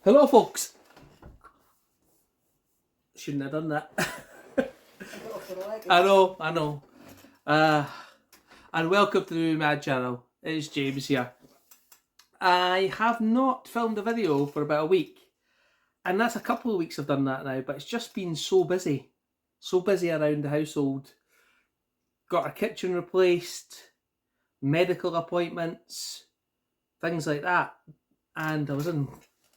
Hello folks! Shouldn't have done that. I know. And welcome to my channel. It's James here. I have not filmed a video for about a week. And that's a couple of weeks I've done that now, but it's just been so busy. So busy around the household. Got our kitchen replaced, medical appointments, things like that. And I was in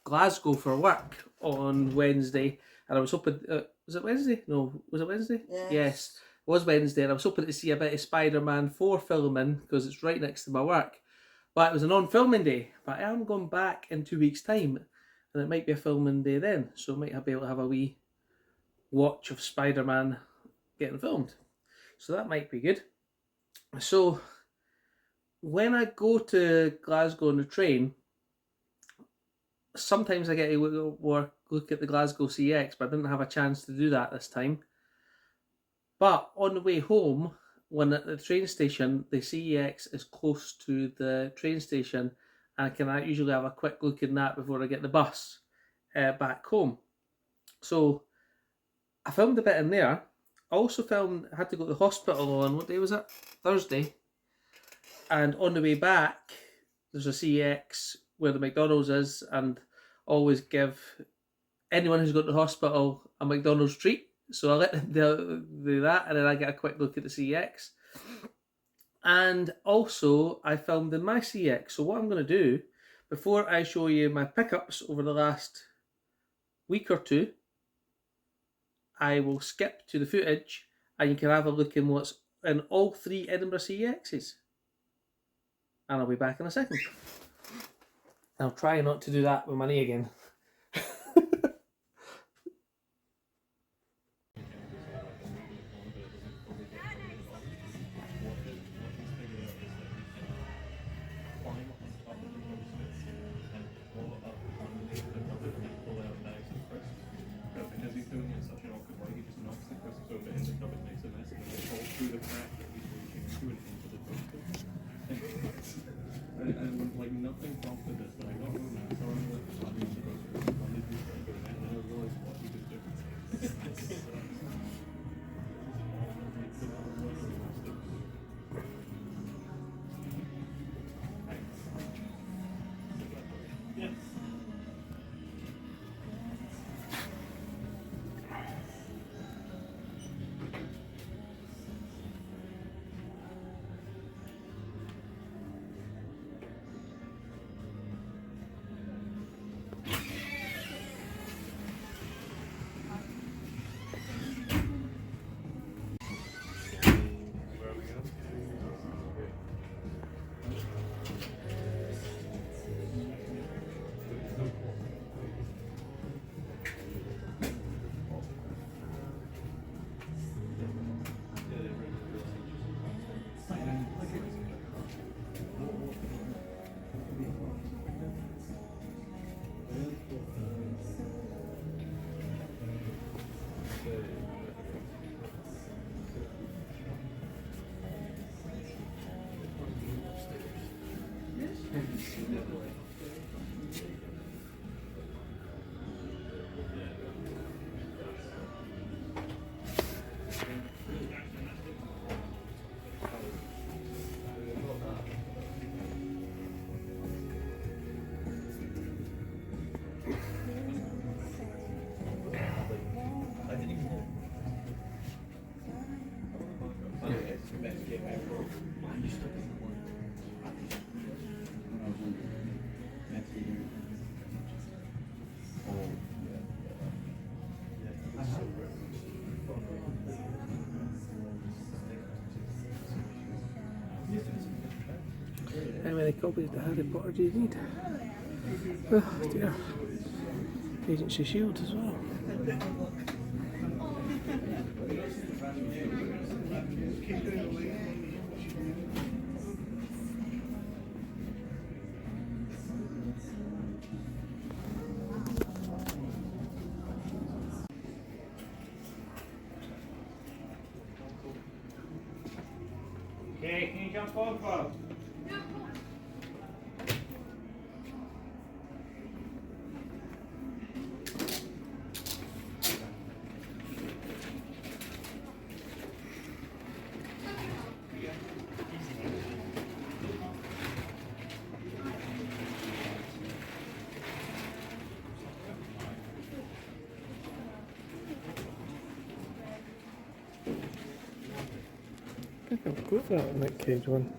Glasgow for work on Wednesday, and I was hoping, was it Wednesday? No, was it Wednesday? Yes, it was Wednesday, and I was hoping to see a bit of Spider-Man 4 filming, because it's right next to my work. But it was a non-filming day, but I am going back in 2 weeks' time, and it might be a filming day then, so I might be able to have a wee watch of Spider-Man getting filmed. So that might be good. So, when I go to Glasgow on the train, sometimes I get to look at the Glasgow CX, but I didn't have a chance to do that this time. But on the way home, when at the train station, the CEX is close to the train station, and I can usually have a quick look in that before I get the bus back home. So I filmed a bit in there. I also I had to go to the hospital on, what day was it? Thursday. And on the way back, there's a CEX where the McDonald's is, and always give anyone who's gone to the hospital a McDonald's treat. So I let them do that, and then I get a quick look at the CX. And also, I filmed in my CX. So what I'm going to do, before I show you my pickups over the last week or two, I will skip to the footage, and you can have a look in what's in all 3 Edinburgh CXs. And I'll be back in a second. I'll try not to do that with my knee again. And like nothing prompted this, but I got home and I saw him with the money and then I realized what he was doing. How many copies of the Harry Potter do you need? Oh dear. Agents of S.H.I.E.L.D. as well. Okay, can you jump over? I've got that Nick Cage one.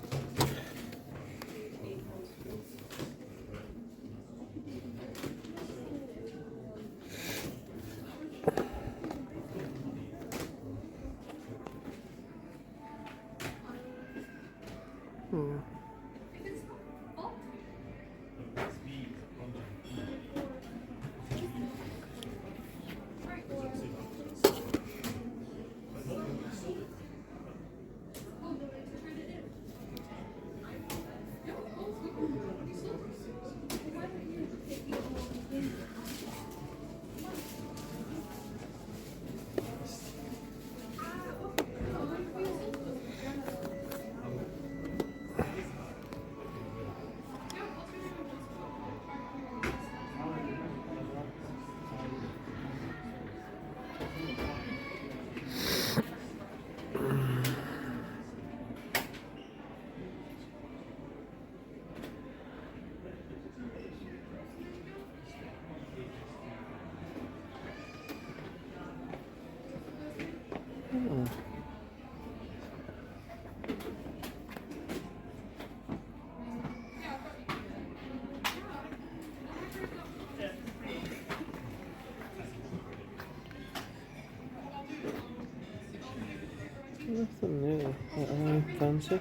Nothing there that I fancy.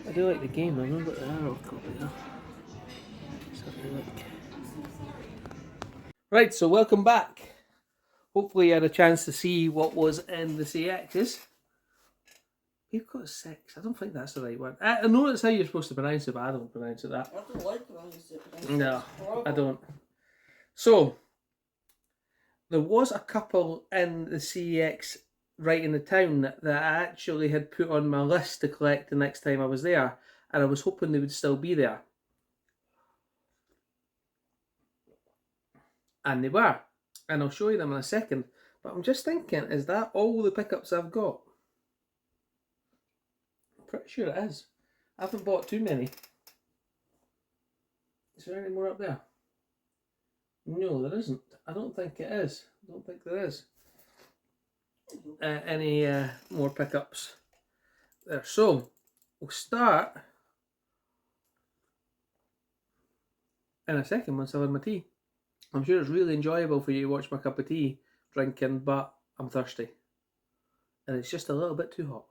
I do like the game, I remember the arrow copy though. Let's have a look. Right, so welcome back. Hopefully you had a chance to see what was in the CXs. We've got 6. I don't think that's the right one. I know it's how you're supposed to pronounce it, but I don't pronounce it that. I don't like pronouncing it. No, I don't. So, there was a couple in the CEX right in the town that I actually had put on my list to collect the next time I was there, and I was hoping they would still be there. And they were, and I'll show you them in a second. But I'm just thinking, is that all the pickups I've got? I'm pretty sure it is. I haven't bought too many. Is there any more up there? No, there isn't. I don't think it is. I don't think there is any more pickups there. So, we'll start in a second once I've had my tea. I'm sure it's really enjoyable for you to watch my cup of tea drinking, but I'm thirsty. And it's just a little bit too hot.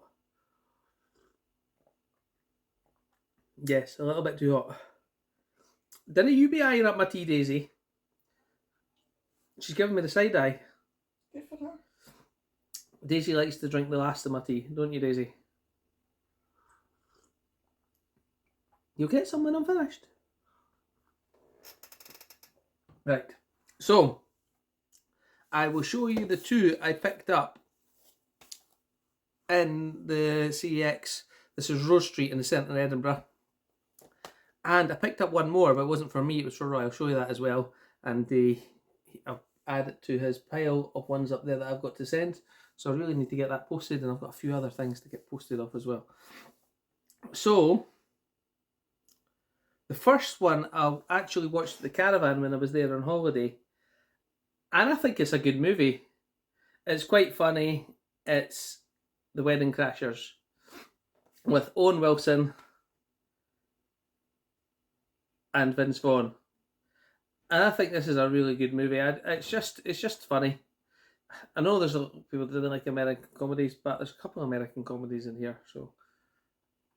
Yes, a little bit too hot. Didn't you be eyeing up my tea, Daisy? She's giving me the side eye. Good for her. Daisy likes to drink the last of my tea, don't you, Daisy? You'll get some when I'm finished. Right, so I will show you the 2 I picked up in the CEX. This is Rose Street in the centre of Edinburgh. And I picked up one more, but it wasn't for me, it was for Roy. I'll show you that as well. And I'll add it to his pile of ones up there that I've got to send. So I really need to get that posted, and I've got a few other things to get posted off as well. So, the first one I actually watched at the Caravan when I was there on holiday. And I think it's a good movie. It's quite funny. It's The Wedding Crashers with Owen Wilson and Vince Vaughn. And I think this is a really good movie. It's just funny. I know there's people that didn't like American comedies, but there's a couple of American comedies in here, so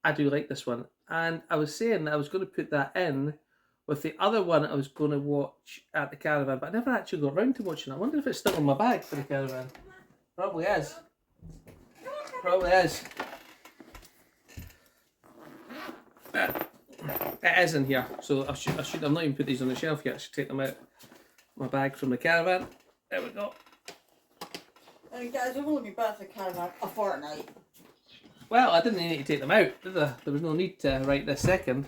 I do like this one. And I was saying that I was going to put that in with the other one I was going to watch at the Caravan, but I never actually got around to watching it. I wonder if it's still in my bag for the Caravan. Probably is. Probably is. It is in here, so I should I've not even put these on the shelf yet. I should take them out of my bag from the Caravan. There we go. And guys, I've only been back to the Caravan a fortnight. Well, I didn't need to take them out, did I? There was no need to right this second.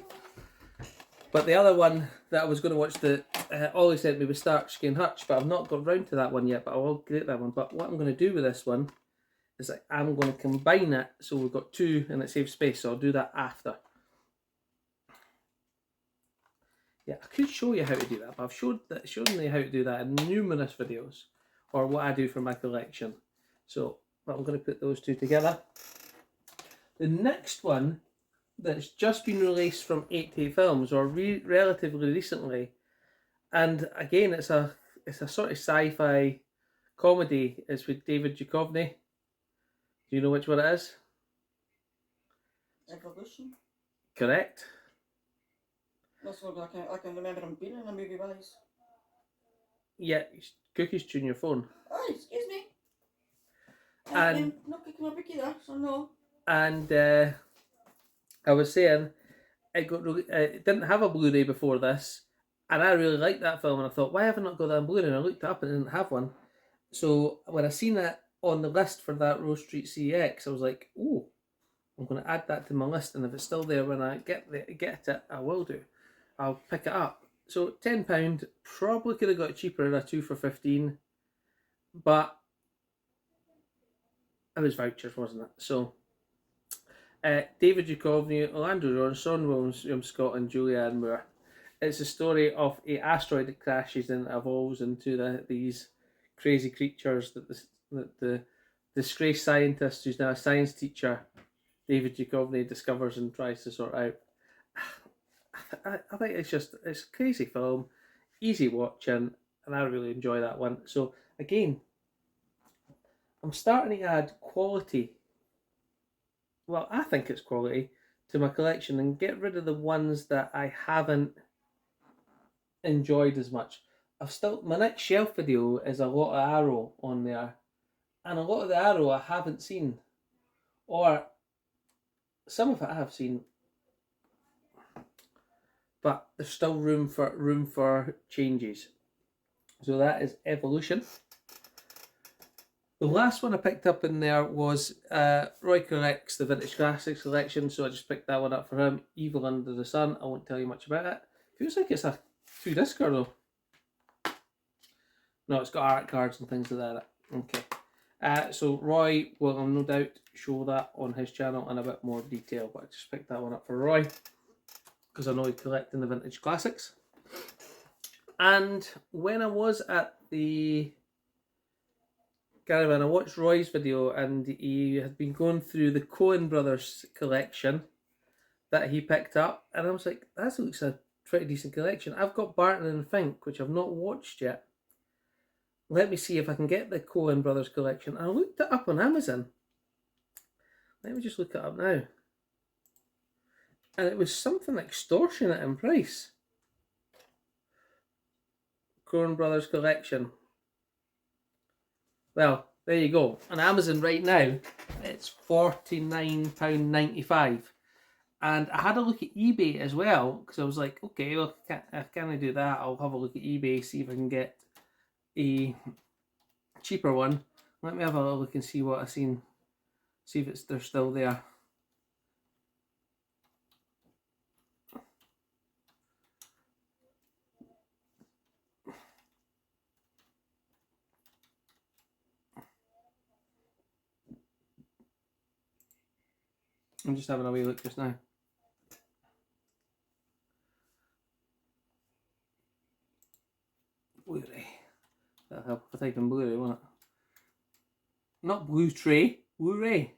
But the other one that I was going to watch, that Ollie sent me, was Starsky and Hutch, but I've not got round to that one yet, but I will get that one. But what I'm going to do with this one is that I'm going to combine it, so we've got 2 and it saves space, so I'll do that after. Yeah, I could show you how to do that, but I've shown you how to do that in numerous videos or what I do for my collection. So I'm going to put those two together. The next one that's just been released from 8-Day Films, or relatively recently, and again it's a sort of sci-fi comedy. It's with David Duchovny. Do you know which one it is? Evolution. Correct. That's what I can remember him being in a movie wise. Yeah, Cookie's chewing your phone. Oh, excuse me. And- I'm not picking up a key there, so no. And I was saying it didn't have a Blu-ray before this, and I really liked that film, and I thought, why have I not got that on Blu-ray? And I looked it up and it didn't have one. So when I seen it on the list for that Rose Street CX, I was like, oh, I'm going to add that to my list, and if it's still there when I get it, I will do. I'll pick it up. So £10, probably could have got it cheaper in a 2 for 15, but it was vouchers, wasn't it? So David Duchovny, Orlando Johnson, William Scott, and Julianne Moore. It's a story of an asteroid that crashes and evolves into these crazy creatures that the disgraced scientist, who's now a science teacher, David Duchovny, discovers and tries to sort out. I think it's a crazy film, easy watching, and I really enjoy that one. So again, I'm starting to add quality. Well, I think it's quality to my collection and get rid of the ones that I haven't enjoyed as much. My next shelf video is a lot of Arrow on there, and a lot of the Arrow I haven't seen, or some of it I have seen, but there's still room for changes. So that is Evolution. The last one I picked up in there was Roy Correct's The Vintage Classics Collection, so I just picked that one up for him. Evil Under the Sun, I won't tell you much about it. Feels like it's a 2-discer though. No, it's got art cards and things like that. Okay. So Roy will no doubt show that on his channel in a bit more detail, but I just picked that one up for Roy because I know he's collecting the vintage classics. And when I was at the caravan, I watched Roy's video, and he had been going through the Coen Brothers collection that he picked up, and I was like, that looks a pretty decent collection. I've got Barton and Fink, which I've not watched yet. Let me see if I can get the Coen Brothers collection. I looked it up on Amazon. Let me just look it up now. And it was something extortionate in price. Coen Brothers collection. Well, there you go. On Amazon right now, it's £49.95. And I had a look at eBay as well, because I was like, okay, well, can I do that? I'll have a look at eBay, see if I can get a cheaper one. Let me have a look and see what I've seen. See if they're still there. I'm just having a wee look just now. Blu-ray. That'll help if I type in Blu-ray, won't it? Not Blu-tray, Blu-ray.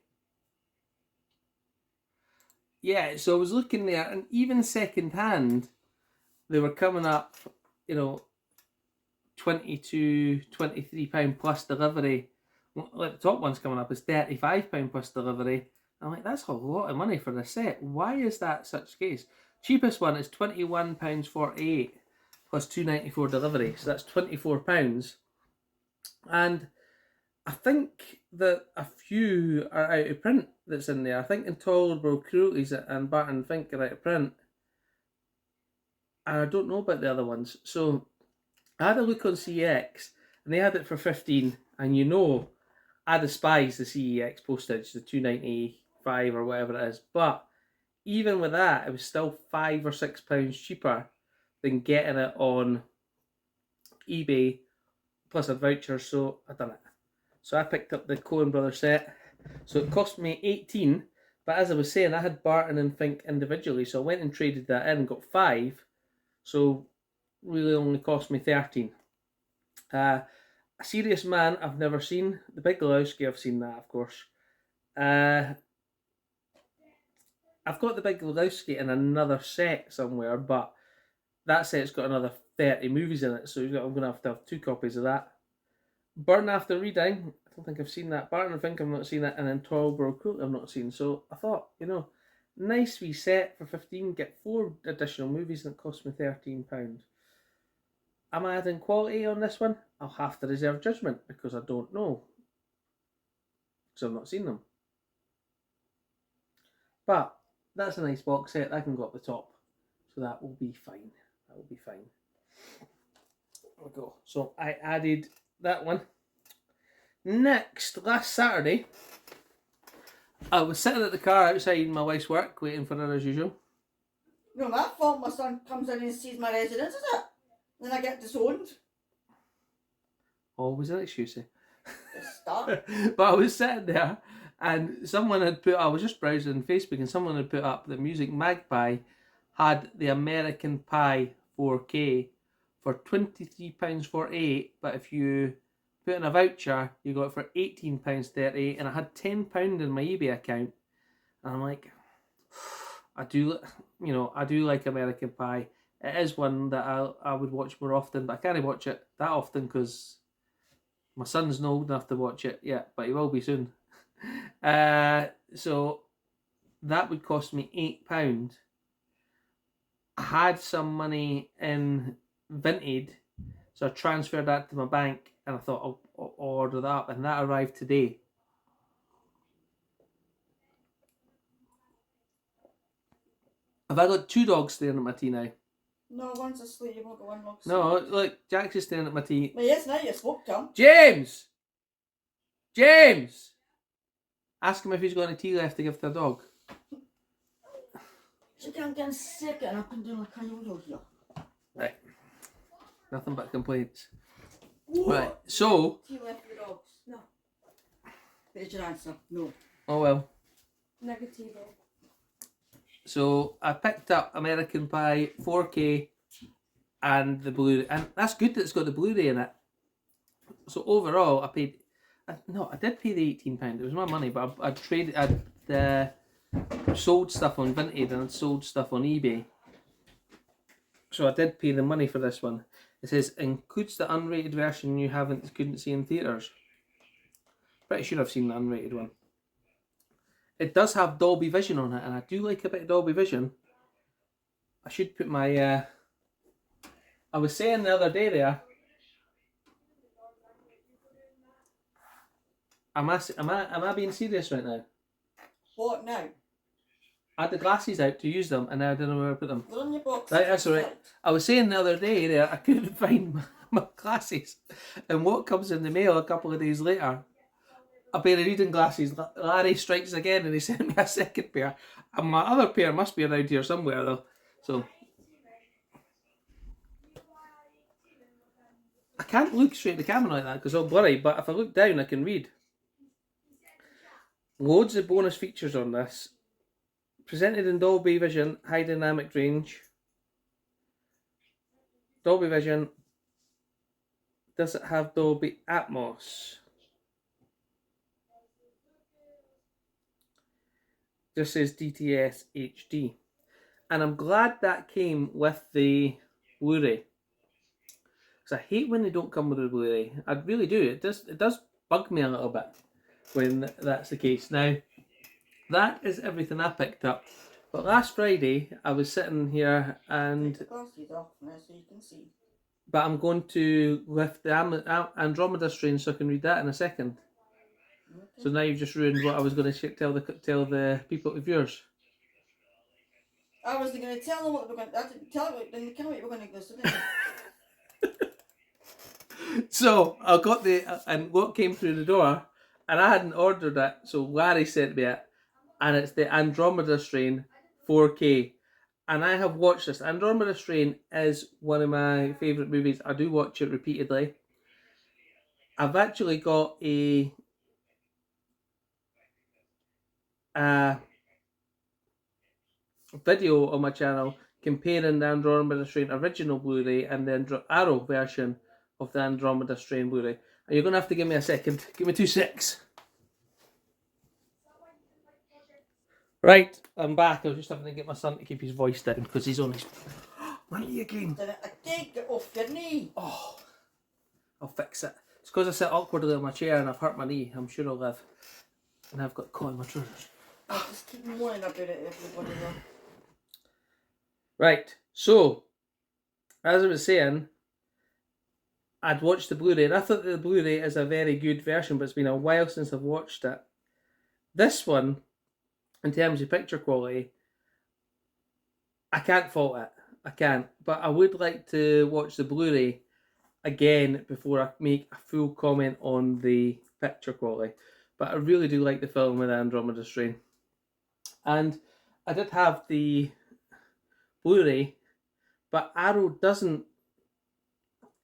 Yeah, so I was looking there, and even second hand, they were coming up, you know, £22, £23 plus delivery. Like the top one's coming up is £35 plus delivery. I'm like, that's a lot of money for the set. Why is that such case? Cheapest one is £21.48 plus £2.94 delivery, so that's £24. And I think that a few are out of print that's in there. I think Intolerable Cruelties and Barton Fink are out of print. And I don't know about the other ones. So I had a look on CEX, and they had it for 15, and you know, I despise the CEX postage, the £2.95 or whatever it is. But even with that, it was still £5 or £6 cheaper than getting it on eBay plus a voucher. So I done it. So I picked up the Coen Brothers set. So it cost me 18, but as I was saying, I had Barton and Fink individually, so I went and traded that in, got 5. So really only cost me 13. I A Serious Man I've never seen. The Big Lebowski I've seen that, of course. I've got The Big Lebowski in another set somewhere, but that set's got another 30 movies in it, so I'm going to have 2 copies of that. Burn After Reading, I don't think I've seen that. Barton and Fink I've not seen it, and then Marlborough Cruelty I've not seen. So I thought, nice wee set for 15, get 4 additional movies, and it cost me £13. Am I adding quality on this one? I'll have to reserve judgment because I don't know. Because I've not seen them. But that's a nice box set. That can go up the top. So that will be fine. That will be fine. There we go. So I added that one. Next, last Saturday, I was sitting at the car outside my wife's work, waiting for her as usual. No, my fault. My son comes in and sees my residence, is it? Then I get disowned. Always an excuse, eh? Just start. But I was sitting there and someone had I was just browsing Facebook and someone had put up that Music Magpie had the American Pie 4K for £23.48, but if you put in a voucher, you got it for £18.30, and I had £10 in my eBay account, and I'm like, I do like American Pie. It is one that I would watch more often, but I can't watch it that often because my son's not old enough to watch it yet, but he will be soon. So that would cost me £8. I had some money in Vinted, so I transferred that to my bank, and I thought I'll order that up, and that arrived today. Have I got 2 dogs staring at my tea now? No, one's asleep. You've got one looks. No, look, Jack's just staring at my tea. Well, yes, now you spoke to him. James! James! Ask him if he's got any tea left to give to the dog. She can't get sick and up and down like a yo-yo here. Right. Nothing but complaints. What? Right, so... Tea left for the dogs? No. There's your answer. No. Oh well. Negativo. So I picked up American Pie 4K and the Blu-ray, and that's good that it's got the Blu-ray in it. So overall, I did pay the £18. It was my money, but I'd sold stuff on Vinted and I'd sold stuff on eBay. So I did pay the money for this one. It says includes the unrated version you couldn't see in theaters. Pretty sure I've seen the unrated one. It does have Dolby Vision on it, and I do like a bit of Dolby Vision. I should put my... I was saying the other day there... Am I being serious right now? What now? I had the glasses out to use them, and now I don't know where I put them. They're in your box. Right, that's all right. I was saying the other day there, I couldn't find my glasses. And what comes in the mail a couple of days later? A pair of reading glasses. Larry strikes again and he sent me a second pair. And my other pair must be around here somewhere though. So I can't look straight at the camera like that because I'll blurry, but if I look down I can read. Loads of bonus features on this. Presented in Dolby Vision, high dynamic range. Dolby Vision. Does it have Dolby Atmos? Just says DTS HD. And I'm glad that came with the Blu-ray. Because I hate when they don't come with the Blu-ray. I really do. It does bug me a little bit when that's the case. Now, that is everything I picked up. But last Friday, I was sitting here and... Take the glasses off now so you can see. But I'm going to lift the Andromeda strain so I can read that in a second. Okay. So now you've just ruined what I was going to tell the people, the viewers. I was going to tell them what they were going to... Tell me what you were going to go to. So I got and what came through the door, and I hadn't ordered it, so Larry sent me it, and it's the Andromeda Strain 4K. And I have watched this. Andromeda Strain is one of my favourite movies. I do watch it repeatedly. I've actually got a video on my channel comparing the Andromeda Strain original Blu-ray and the Arrow version of the Andromeda Strain Blu-ray. You're going to have to give me a second. Give me 2 secs. Right, I'm back. I was just having to get my son to keep his voice down because he's on his... My knee again. Did I take it off your knee? Oh, I'll fix it. It's because I sit awkwardly on my chair and I've hurt my knee. I'm sure I'll live. And I've got caught in my trousers. I'll just keep moaning about it, everybody. Though. Right, so, as I was saying, I'd watched the Blu-ray, and I thought the Blu-ray is a very good version, but it's been a while since I've watched it. This one, in terms of picture quality, I can't fault it. I can't. But I would like to watch the Blu-ray again before I make a full comment on the picture quality. But I really do like the film with Andromeda Strain. And I did have the Blu-ray, but Arrow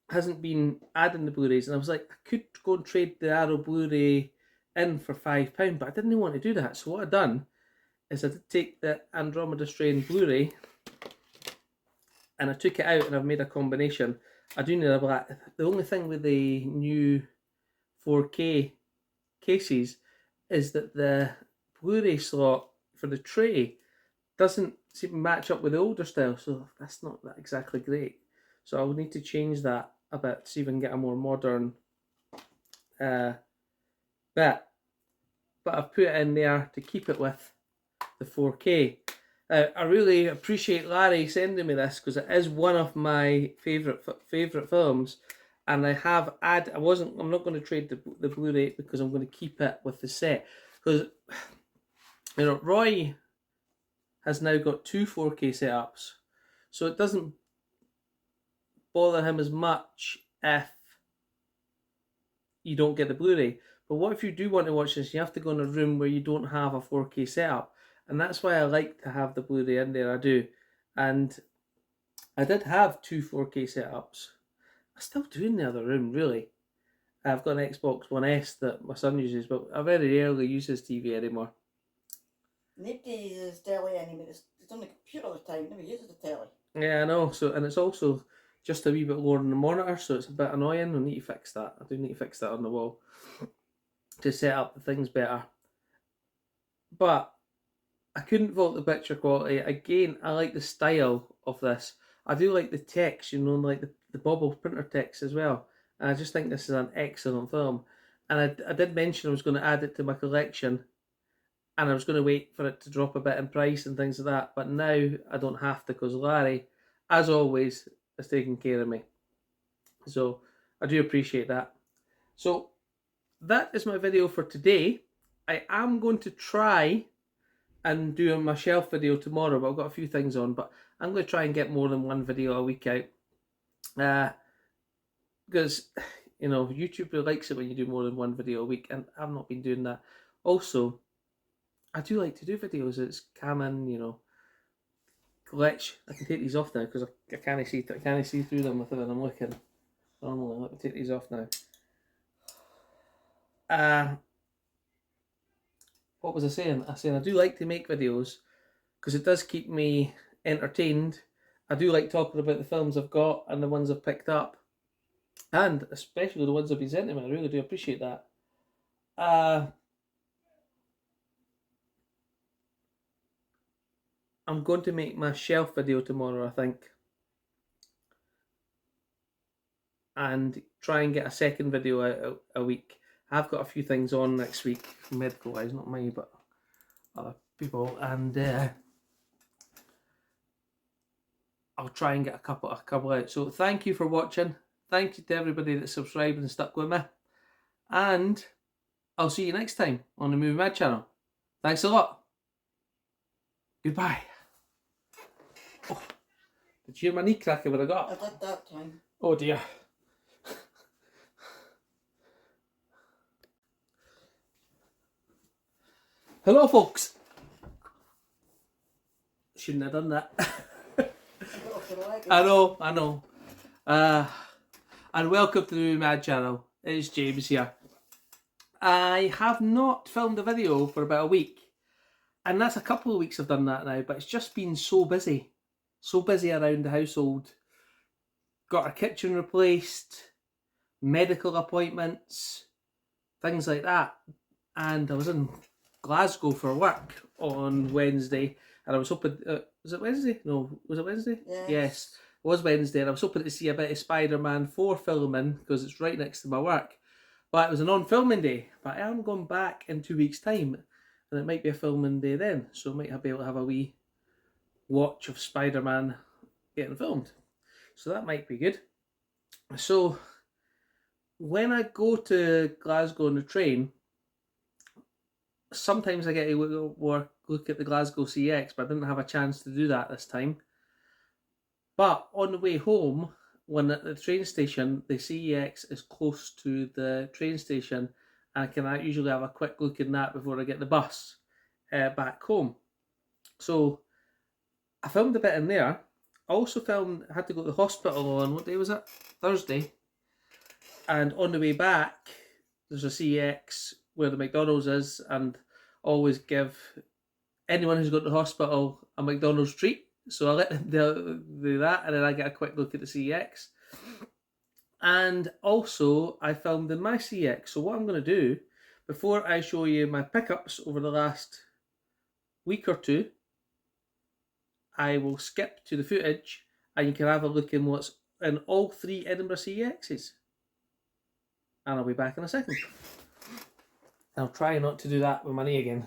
hasn't been adding the Blu-rays, and I was like, I could go and trade the Arrow Blu-ray in for £5, but I didn't want to do that. So what I've done is I did take the Andromeda Strain Blu-ray and I took it out and I've made a combination. I do need a black. The only thing with the new 4K cases is that the Blu-ray slot for the tray doesn't seem to match up with the older style, so that's not that exactly great. So I'll need to change that a bit to see if I can get a more modern bit. But I've put it in there to keep it with the 4K. I really appreciate Larry sending me this because it is one of my favourite films, and I'm not going to trade the Blu-ray because I'm going to keep it with the set, because Roy has now got 2 4K setups, so it doesn't bother him as much if you don't get the Blu-ray. But what if you do want to watch this? You have to go in a room where you don't have a 4K setup, and that's why I like to have the Blu-ray in there. I do, and I did have 2 4K setups. I still do in the other room, really. I've got an Xbox One S that my son uses, but I very rarely use his TV anymore. Nobody uses telly anymore. It's on the computer all the time. Nobody uses the telly. Yeah, I know. So, and it's also just a wee bit lower than the monitor, so it's a bit annoying. I need to fix that. I do need to fix that on the wall to set up the things better. But I couldn't fault the picture quality. Again, I like the style of this. I do like the text, like the bobble printer text as well. And I just think this is an excellent film. And I did mention I was going to add it to my collection, and I was going to wait for it to drop a bit in price and things like that. But now I don't have to, because Larry, as always, is taking care of me. So I do appreciate that. So that is my video for today. I am going to try and do my shelf video tomorrow, but I've got a few things on. But I'm going to try and get more than one video a week out. Because, YouTube likes it when you do more than one video a week, and I've not been doing that. Also, I do like to do videos. It's Canon, glitch. I can take these off now because I can't see through them when I'm looking. Normally, let me take these off now. What was I saying? I do like to make videos because it does keep me entertained. I do like talking about the films I've got and the ones I've picked up, and especially the ones I've been sent to me. I really do appreciate that. I'm going to make my shelf video tomorrow, I think, and try and get a second video out a week. I've got a few things on next week, medical wise, not me, but other people, and I'll try and get a couple out. So thank you for watching. Thank you to everybody that subscribed and stuck with me, and I'll see you next time on the Movie Mad channel. Thanks a lot. Goodbye. Oh, did you hear my knee cracking when I got up? I did that time. Oh dear. Hello folks. Shouldn't have done that. I know. And welcome to the Movie Mad channel. It's James here. I have not filmed a video for about a week. And that's a couple of weeks I've done that now, but it's just been so busy. So busy around the household. Got our kitchen replaced. medical appointments, things like that. And I was in Glasgow for work on Wednesday, and I was hoping, was it Wednesday? No, was it Wednesday? Yes, it was Wednesday, and I was hoping to see a bit of Spider-Man 4 filming, because it's right next to my work. But it was a non-filming day, but I am going back in 2 weeks' time, and it might be a filming day then, so I might be able to have a wee watch of Spider-Man getting filmed. So that might be good. So when I go to Glasgow on the train, sometimes I get to look at the Glasgow CX, but I didn't have a chance to do that this time. But on the way home, when at the train station, the CEX is close to the train station, and I can usually have a quick look in that before I get the bus back home. So I filmed a bit in there. I also had to go to the hospital on, what day was it? Thursday. And on the way back, there's a CEX where the McDonald's is, and always give anyone who's got to the hospital a McDonald's treat. So I let them do that, and then I get a quick look at the CEX. And also, I filmed in my CEX. So what I'm going to do, before I show you my pickups over the last week or two, I will skip to the footage, and you can have a look in what's in all 3 Edinburgh CEXs. And I'll be back in a second. I'll try not to do that with my knee again.